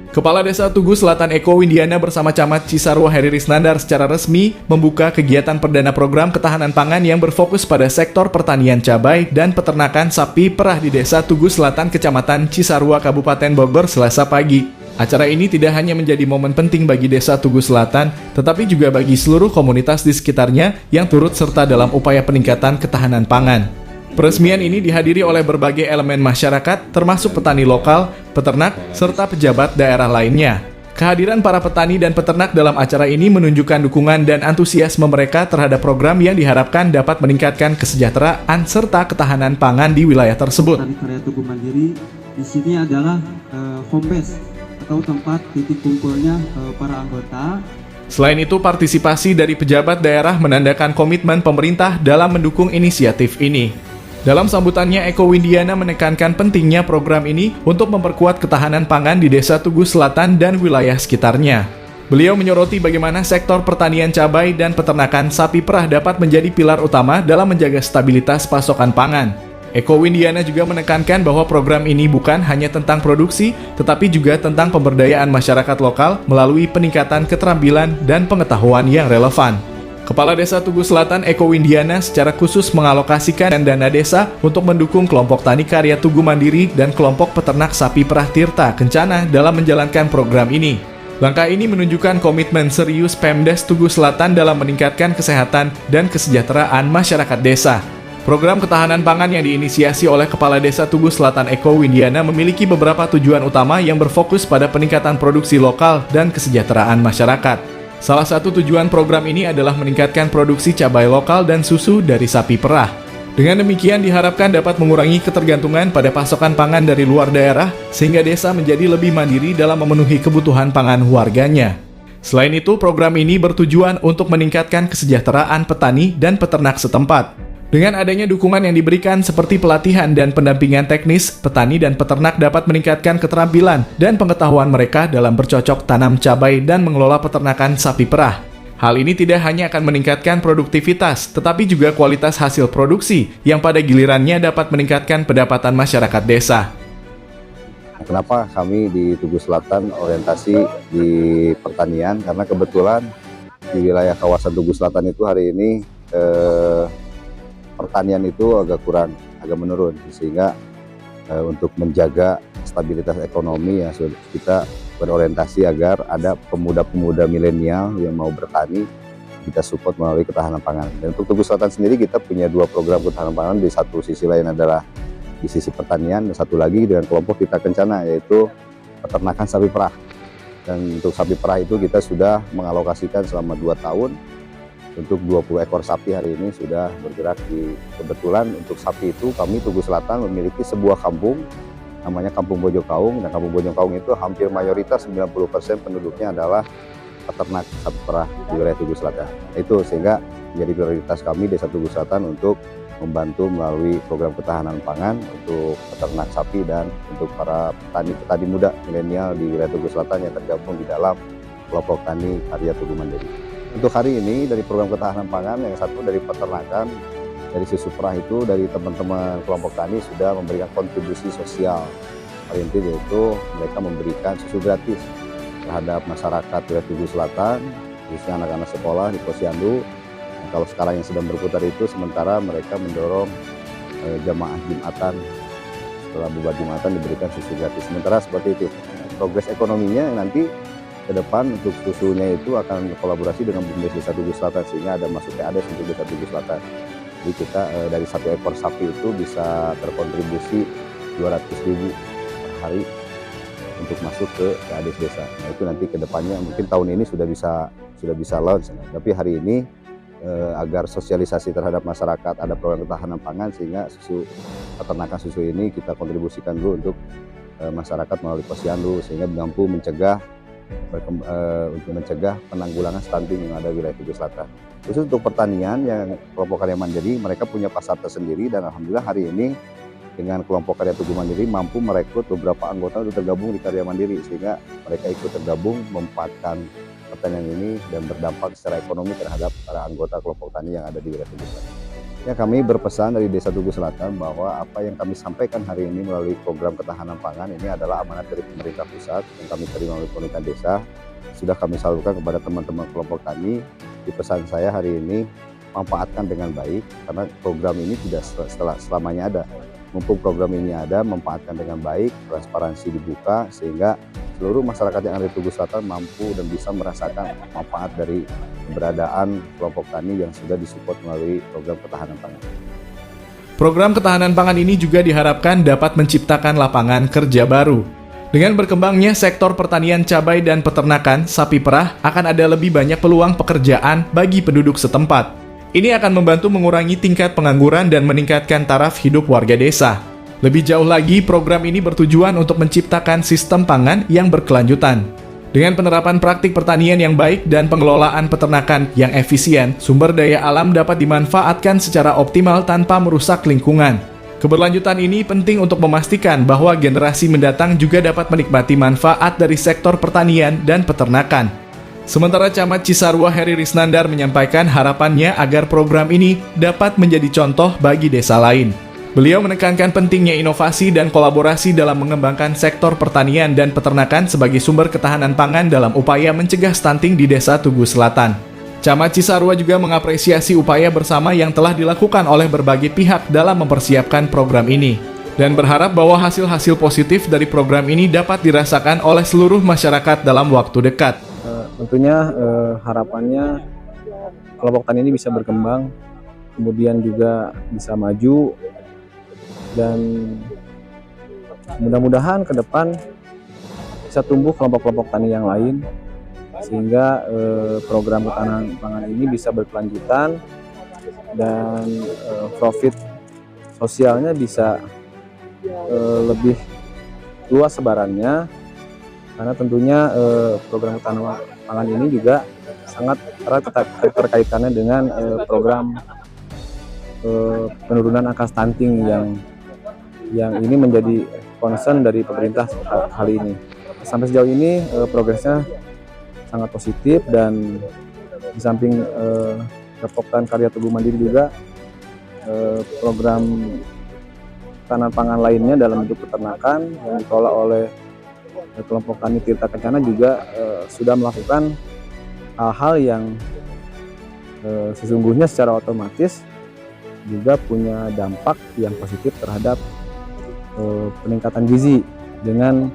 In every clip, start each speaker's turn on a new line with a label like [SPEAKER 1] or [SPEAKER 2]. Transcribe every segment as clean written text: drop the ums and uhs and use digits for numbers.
[SPEAKER 1] Kepala Desa Tugu Selatan Eko Windiana bersama Camat Cisarua Heri Risnandar secara resmi membuka kegiatan perdana program ketahanan pangan yang berfokus pada sektor pertanian cabai dan peternakan sapi perah di Desa Tugu Selatan, Kecamatan Cisarua, Kabupaten Bogor, Selasa pagi. Acara ini tidak hanya menjadi momen penting bagi Desa Tugu Selatan, tetapi juga bagi seluruh komunitas di sekitarnya yang turut serta dalam upaya peningkatan ketahanan pangan. Peresmian ini dihadiri oleh berbagai elemen masyarakat, termasuk petani lokal, peternak, serta pejabat daerah lainnya. Kehadiran para petani dan peternak dalam acara ini menunjukkan dukungan dan antusiasme mereka terhadap program yang diharapkan dapat meningkatkan kesejahteraan serta ketahanan pangan di wilayah tersebut.
[SPEAKER 2] Petani Karya Tugu Mandiri di sini adalah home base atau tempat titik kumpulnya para anggota.
[SPEAKER 1] Selain itu, partisipasi dari pejabat daerah menandakan komitmen pemerintah dalam mendukung inisiatif ini. Dalam sambutannya, Eko Windiana menekankan pentingnya program ini untuk memperkuat ketahanan pangan di Desa Tugu Selatan dan wilayah sekitarnya. Beliau menyoroti bagaimana sektor pertanian cabai dan peternakan sapi perah dapat menjadi pilar utama dalam menjaga stabilitas pasokan pangan. Eko Windiana juga menekankan bahwa program ini bukan hanya tentang produksi, tetapi juga tentang pemberdayaan masyarakat lokal melalui peningkatan keterampilan dan pengetahuan yang relevan. Kepala Desa Tugu Selatan Eko Windiana secara khusus mengalokasikan dana desa untuk mendukung kelompok tani karya Tugu Mandiri dan kelompok peternak sapi perah Tirta Kencana dalam menjalankan program ini. Langkah ini menunjukkan komitmen serius Pemdes Tugu Selatan dalam meningkatkan kesehatan dan kesejahteraan masyarakat desa. Program ketahanan pangan yang diinisiasi oleh Kepala Desa Tugu Selatan Eko Windiana memiliki beberapa tujuan utama yang berfokus pada peningkatan produksi lokal dan kesejahteraan masyarakat. Salah satu tujuan program ini adalah meningkatkan produksi cabai lokal dan susu dari sapi perah. Dengan demikian diharapkan dapat mengurangi ketergantungan pada pasokan pangan dari luar daerah, sehingga desa menjadi lebih mandiri dalam memenuhi kebutuhan pangan warganya. Selain itu, program ini bertujuan untuk meningkatkan kesejahteraan petani dan peternak setempat. Dengan adanya dukungan yang diberikan seperti pelatihan dan pendampingan teknis, petani dan peternak dapat meningkatkan keterampilan dan pengetahuan mereka dalam bercocok tanam cabai dan mengelola peternakan sapi perah. Hal ini tidak hanya akan meningkatkan produktivitas, tetapi juga kualitas hasil produksi yang pada gilirannya dapat meningkatkan pendapatan masyarakat desa.
[SPEAKER 3] Kenapa kami di Tugu Selatan orientasi di pertanian? Karena kebetulan di wilayah kawasan Tugu Selatan itu hari ini pertanian itu agak menurun, sehingga untuk menjaga stabilitas ekonomi ya kita berorientasi agar ada pemuda-pemuda milenial yang mau bertani, kita support melalui ketahanan pangan. Dan untuk Tugu Selatan sendiri kita punya dua program ketahanan pangan, di satu sisi lain adalah di sisi pertanian, dan satu lagi dengan kelompok Tirta Kencana yaitu peternakan sapi perah. Dan untuk sapi perah itu kita sudah mengalokasikan selama 2 tahun untuk 20 ekor sapi hari ini sudah bergerak kebetulan untuk sapi itu kami Tugu Selatan memiliki sebuah kampung namanya Kampung Bojongkaung, dan Kampung Bojongkaung itu hampir mayoritas 90% penduduknya adalah peternak sapi perah di wilayah Tugu Selatan. Itu sehingga menjadi prioritas kami Desa Tugu Selatan untuk membantu melalui program ketahanan pangan untuk peternak sapi dan untuk para petani muda milenial di wilayah Tugu Selatan yang tergabung di dalam kelompok tani karya Tugu Mandiri. Untuk hari ini dari program ketahanan pangan yang satu dari peternakan, dari susu perah itu dari teman-teman kelompok tani sudah memberikan kontribusi sosial. Paling inti yaitu mereka memberikan susu gratis terhadap masyarakat wilayah Tugu Selatan, khususnya anak-anak sekolah di Posyandu. Nah, kalau sekarang yang sedang berputar itu sementara mereka mendorong jamaah Jumatan, setelah bubar Jumatan diberikan susu gratis. Sementara seperti itu. Progres ekonominya nanti ke depan untuk susunya itu akan kolaborasi dengan BUMDes Desa Tugu Selatan, sehingga ada masuk KADES untuk Desa Tugu Selatan. Jadi kita dari 1 ekor sapi itu bisa terkontribusi 200.000 per hari untuk masuk ke KADES desa. Nah itu nanti ke depannya mungkin tahun ini sudah bisa launch. Tapi hari ini agar sosialisasi terhadap masyarakat ada program ketahanan pangan, sehingga peternakan susu ini kita kontribusikan dulu untuk masyarakat melalui Posyandu, sehingga mampu mencegah penanggulangan stunting yang ada di wilayah Tugu Selatan. Khusus untuk pertanian yang kelompok karya mandiri, mereka punya pasar tersendiri, dan alhamdulillah hari ini dengan kelompok karya Tugu Mandiri mampu merekrut beberapa anggota untuk tergabung di karya mandiri, sehingga mereka ikut tergabung memanfaatkan pertanian ini dan berdampak secara ekonomi terhadap para anggota kelompok tani yang ada di wilayah Tugu Selatan. Ya, kami berpesan dari Desa Tugu Selatan bahwa apa yang kami sampaikan hari ini melalui program ketahanan pangan ini adalah amanat dari pemerintah pusat yang kami terima melalui pemerintah desa. Sudah kami salurkan kepada teman-teman kelompok tani. Di pesan saya hari ini, manfaatkan dengan baik karena program ini tidak selamanya ada. Mumpung program ini ada, manfaatkan dengan baik, transparansi dibuka sehingga seluruh masyarakat yang ada di Tugu Selatan mampu dan bisa merasakan manfaat dari keberadaan kelompok tani yang sudah disupport melalui program ketahanan pangan.
[SPEAKER 1] Program ketahanan pangan ini juga diharapkan dapat menciptakan lapangan kerja baru. Dengan berkembangnya sektor pertanian cabai dan peternakan sapi perah, akan ada lebih banyak peluang pekerjaan bagi penduduk setempat. Ini akan membantu mengurangi tingkat pengangguran dan meningkatkan taraf hidup warga desa. Lebih jauh lagi, program ini bertujuan untuk menciptakan sistem pangan yang berkelanjutan. Dengan penerapan praktik pertanian yang baik dan pengelolaan peternakan yang efisien, sumber daya alam dapat dimanfaatkan secara optimal tanpa merusak lingkungan. Keberlanjutan ini penting untuk memastikan bahwa generasi mendatang juga dapat menikmati manfaat dari sektor pertanian dan peternakan. Sementara Camat Cisarua Heri Risnandar menyampaikan harapannya agar program ini dapat menjadi contoh bagi desa lain. Beliau menekankan pentingnya inovasi dan kolaborasi dalam mengembangkan sektor pertanian dan peternakan sebagai sumber ketahanan pangan dalam upaya mencegah stunting di Desa Tugu Selatan. Camat Cisarua juga mengapresiasi upaya bersama yang telah dilakukan oleh berbagai pihak dalam mempersiapkan program ini, dan berharap bahwa hasil-hasil positif dari program ini dapat dirasakan oleh seluruh masyarakat dalam waktu dekat.
[SPEAKER 4] Tentunya harapannya kelompok tani ini bisa berkembang, kemudian juga bisa maju, dan mudah-mudahan ke depan bisa tumbuh kelompok-kelompok tani yang lain, sehingga program ketahanan pangan ini bisa berkelanjutan dan profit sosialnya bisa lebih luas sebarannya, karena tentunya program ketahanan pangan ini juga sangat erat terkaitannya dengan program penurunan angka stunting yang ini menjadi concern dari pemerintah kali ini. Sampai sejauh ini progresnya sangat positif, dan di samping Kelompok Karya Tugu Mandiri juga program ketahanan pangan lainnya dalam bentuk peternakan yang dikelola oleh kelompok tani Tirta Kencana juga sudah melakukan hal-hal yang sesungguhnya secara otomatis juga punya dampak yang positif terhadap peningkatan gizi dengan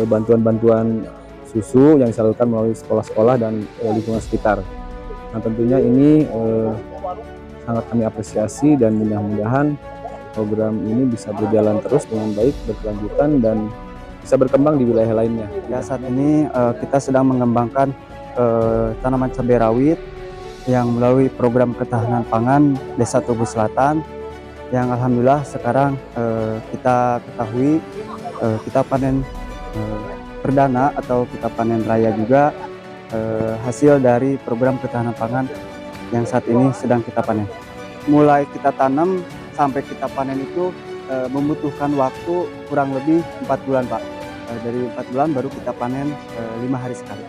[SPEAKER 4] bantuan-bantuan susu yang disalurkan melalui sekolah-sekolah dan lingkungan sekitar. Nah, tentunya ini sangat kami apresiasi, dan mudah-mudahan program ini bisa berjalan terus dengan baik, berkelanjutan, dan bisa berkembang di wilayah lainnya.
[SPEAKER 2] Ya, saat ini kita sedang mengembangkan tanaman cabai rawit yang melalui program ketahanan pangan Desa Tugu Selatan, yang alhamdulillah sekarang kita ketahui kita panen perdana atau kita panen raya juga hasil dari program ketahanan pangan yang saat ini sedang kita panen. Mulai kita tanam sampai kita panen itu membutuhkan waktu kurang lebih 4 bulan, Pak. Dari 4 bulan baru kita panen 5 hari sekali.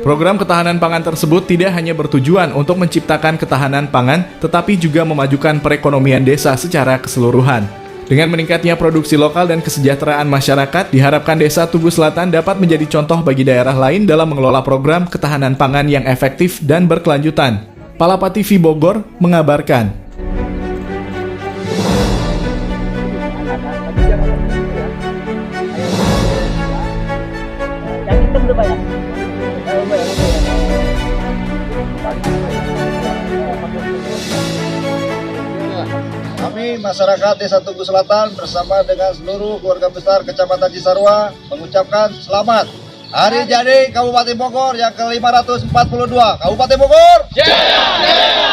[SPEAKER 1] Program ketahanan pangan tersebut tidak hanya bertujuan untuk menciptakan ketahanan pangan, tetapi juga memajukan perekonomian desa secara keseluruhan. Dengan meningkatnya produksi lokal dan kesejahteraan masyarakat, diharapkan Desa Tugu Selatan dapat menjadi contoh bagi daerah lain dalam mengelola program ketahanan pangan yang efektif dan berkelanjutan. Palapa TV Bogor mengabarkan.
[SPEAKER 5] Kami masyarakat Desa Tugu Selatan bersama dengan seluruh keluarga besar Kecamatan Cisarua mengucapkan selamat Hari Jadi Kabupaten Bogor yang ke-542. Kabupaten Bogor Jaya!